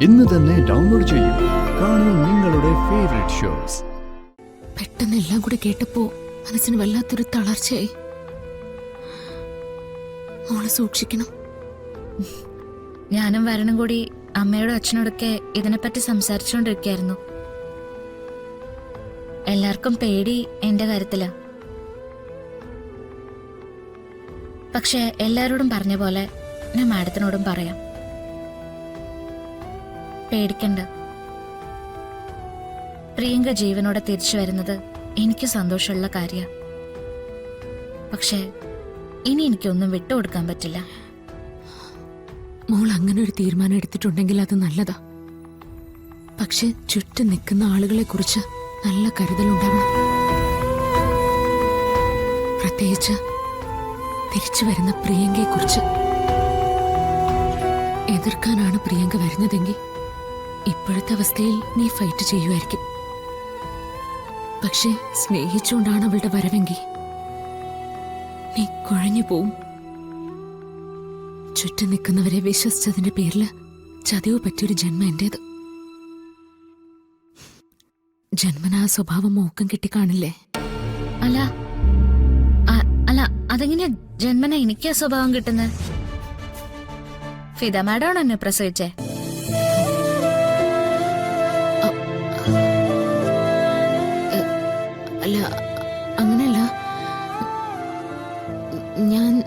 ഇന്ന് തന്നെ ഡൗൺലോഡ് ചെയ്യൂ. കാണൂ നിങ്ങളുടെ ഫേവറേറ്റ് ഷോസ്. പെട്ടെന്ന് എല്ലാം കൂടി കേട്ടപ്പോ മനസ്സിന് വല്ലാത്തൊരു തളർച്ചയായി. മോളെ സൂക്ഷിക്കണം. ഞാനും വരണം കൂടി അമ്മയോടും അച്ഛനോടൊക്കെ ഇതിനെപ്പറ്റി സംസാരിച്ചുകൊണ്ടിരിക്കുകയായിരുന്നു. എല്ലാവർക്കും പേടി എന്റെ കാര്യത്തിലാ. പക്ഷെ എല്ലാരോടും പറഞ്ഞ പോലെ ഞാൻ മാഡത്തിനോടും പറയാം, പേടിക്കണ്ട. പ്രിയങ്ക ജീവനോടെ തിരിച്ചു വരുന്നത് എനിക്ക് സന്തോഷമുള്ള കാര്യ. പക്ഷെ ഇനി എനിക്കൊന്നും വിട്ടുകൊടുക്കാൻ പറ്റില്ല. മോൾ അങ്ങനെ ഒരു തീരുമാനം എടുത്തിട്ടുണ്ടെങ്കിൽ അത് നല്ലതാ. പക്ഷെ ചുറ്റും നിൽക്കുന്ന ആളുകളെ കുറിച്ച് നല്ല കരുതലുണ്ടാവണം. പ്രത്യേകിച്ച് തിരിച്ചു വരുന്ന പ്രിയങ്കയെ കുറിച്ച്. എതിർക്കാനാണ് പ്രിയങ്ക വരുന്നതെങ്കിൽ ഇപ്പോഴത്തെ അവസ്ഥയിൽ നീ ഫൈറ്റ് ചെയ്യുമായിരിക്കും. പക്ഷെ സ്നേഹിച്ചുകൊണ്ടാണ് അവളുടെ വരവെങ്കിൽ നീ കുഴഞ്ഞു പോവും. ചുറ്റും നിൽക്കുന്നവരെ വിശ്വസിച്ചതിന്റെ പേരില് ചതിവ് പറ്റിയൊരു ജന്മം എന്റേത്. ജന്മനാ സ്വഭാവം മോക്കം കിട്ടിക്കാണില്ലേ? അല്ല അല്ല അതെങ്ങനെയാ ജന്മന എനിക്ക് ആ സ്വഭാവം കിട്ടുന്നത്? ഫിദ മാഡാണോ എന്നെ പ്രസവിച്ചേ? അല്ല, അങ്ങനെയല്ല.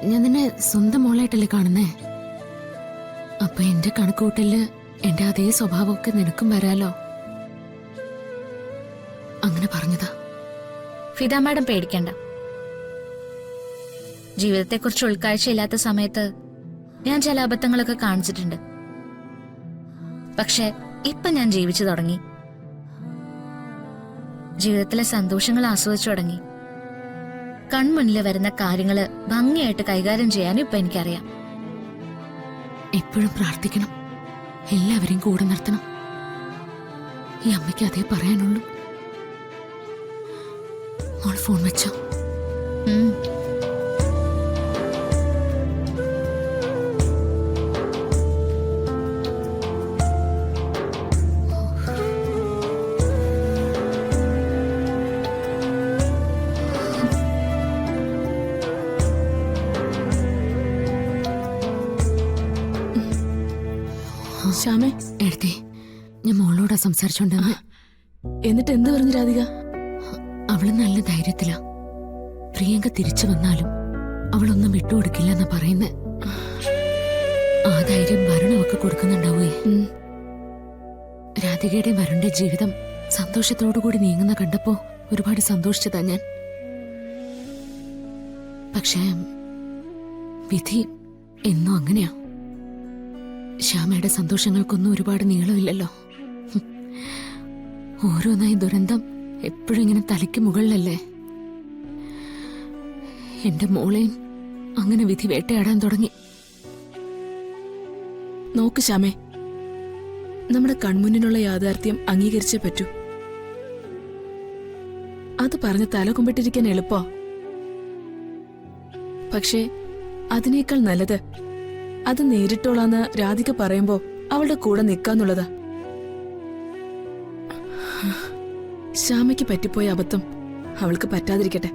ഞാൻ നിന്നെ സ്വന്തം മോളായിട്ടല്ലേ കാണുന്നേ. അപ്പൊ എന്റെ കണക്കുകൂട്ടലില് എന്റെ അതേ സ്വഭാവമൊക്കെ നിനക്കും വരാലോ. അങ്ങനെ പറഞ്ഞതാ. ഫിദ മാഡം പേടിക്കണ്ട. ജീവിതത്തെക്കുറിച്ച് ഉൾക്കാഴ്ചയില്ലാത്ത സമയത്ത് ഞാൻ ചില അബദ്ധങ്ങളൊക്കെ കാണിച്ചിട്ടുണ്ട്. പക്ഷെ ഇപ്പൊ ഞാൻ ജീവിച്ചു തുടങ്ങി. ജീവിതത്തിലെ സന്തോഷങ്ങൾ ആസ്വദിച്ചു തുടങ്ങി. കൺമുന്നിൽ വരുന്ന കാര്യങ്ങള് ഭംഗിയായിട്ട് കൈകാര്യം ചെയ്യാനും ഇപ്പൊ എനിക്കറിയാം. എപ്പോഴും പ്രാർത്ഥിക്കണം, എല്ലാവരെയും കൂടെ നിർത്തണം. ഈ അമ്മയ്ക്ക് അതേ പറയാനുള്ളൂ. മോൾ ഫോൺ വെച്ചോ? ശ്യാമേ, എടുത്തേ, ഞാൻ മോളോടാ സംസാരിച്ചോണ്ടെന്ന്. എന്നിട്ട് എന്ത് പറഞ്ഞു രാധിക? അവള് നല്ല ധൈര്യത്തിലാ. പ്രിയങ്ക തിരിച്ചു വന്നാലും അവളൊന്നും വിട്ടുകൊടുക്കില്ലെന്നാ പറയുന്നേ. ആ ധൈര്യം വരണമൊക്കെ കൊടുക്കുന്നുണ്ടാവേ. രാധികയുടെ വരുണിന്റെ ജീവിതം സന്തോഷത്തോടുകൂടി നീങ്ങുന്ന കണ്ടപ്പോ ഒരുപാട് സന്തോഷിച്ചതാ ഞാൻ. പക്ഷേ വിധി എന്നും അങ്ങനെയാ. ശ്യാമയുടെ സന്തോഷങ്ങൾക്കൊന്നും ഒരുപാട് നീളമില്ലല്ലോ. ഓരോന്നായി ദുരന്തം എപ്പോഴും ഇങ്ങനെ തലയ്ക്ക് മുകളിലല്ലേ. എന്റെ മോളെയും അങ്ങനെ വിധി വേട്ടയാടാൻ തുടങ്ങി. നോക്ക് ശ്യാമേ, നമ്മുടെ കൺമുന്നിനുള്ള യാഥാർത്ഥ്യം അംഗീകരിച്ചേ പറ്റൂ. അത് പറഞ്ഞ് തലകുമ്പിട്ടിരിക്കാൻ എളുപ്പോ. പക്ഷേ അതിനേക്കാൾ നല്ലത് അത് നേരിട്ടോളാന്ന് രാധിക പറയുമ്പോ അവളുടെ കൂടെ നിൽക്കാന്നുള്ളതാ. ശ്യാമയ്ക്ക് പറ്റിപ്പോയ അബദ്ധം അവൾക്ക് പറ്റാതിരിക്കട്ടെ.